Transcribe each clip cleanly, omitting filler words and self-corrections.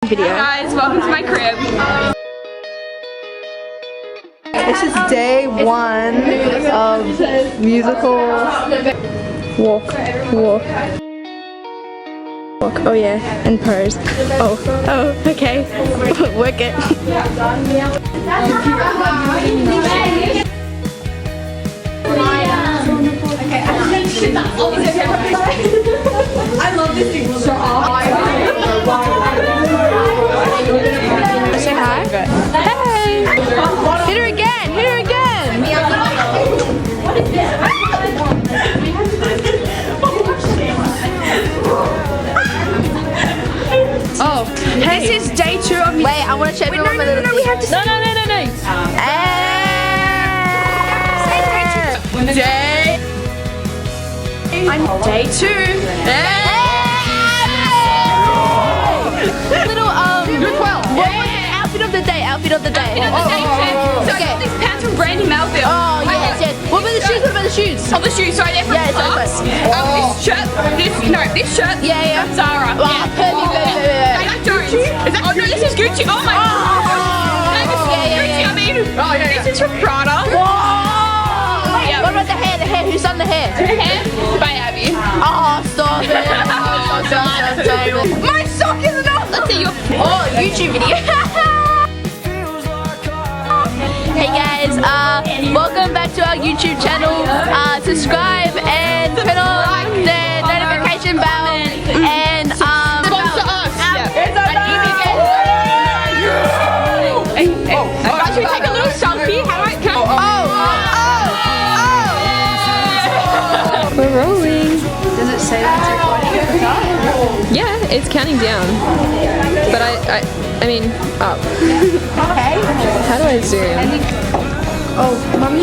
Video. Hi guys, welcome to my crib. This is day 1 of musical walk. Oh yeah, and pose. Oh, okay. Work it. I love this thing. Say hi. Hey! Hit her again! Hit her again! What is this? Oh, this is day 2 of me. Wait, I want to check. Wait, no, we have to. No. Day 2. Little You're 12. What was outfit of the day? Outfit of the day. So I got these pants from Brandy Melville. Oh yes. What about the shoes? What about the shoes? Oh, the shoes. Sorry, they're from Clarks. This shirt. This shirt. Yeah. From Zara. Oh, perfect. Oh no, this is Gucci. Oh my god. No, this is Gucci. I mean, this is from Prada. What about the hair? The hair? Who's done the hair? The hair by Abby. Oh, stop it. Stop it. My sock isn't off. Let's see your YouTube video. Hey guys, welcome back to our YouTube channel. Subscribe and turn on the notification bell and sponsor us. Should we take a little selfie? How do I count? We're rolling. Does it say that it's recording? Yeah, it's counting down. But I mean up. Okay. How do I zoom? Oh, Mummy.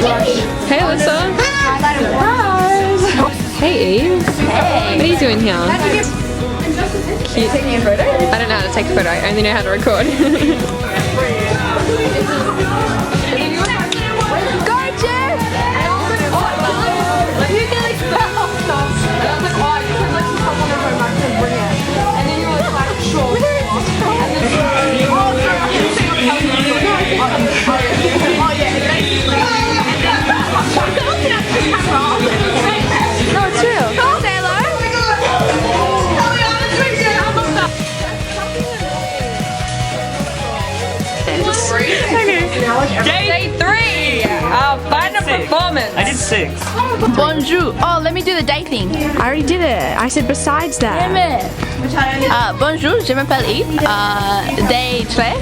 Hey Alyssa. Hey Eve. Hey. What are you doing here? Cute. Taking a photo? I don't know how to take a photo. I only know how to record. Day 3! Our final performance! I did 6. Bonjour. Oh, let me do the day thing. I already did it. I said besides that. Bonjour, je m'appelle Yves. Day 3.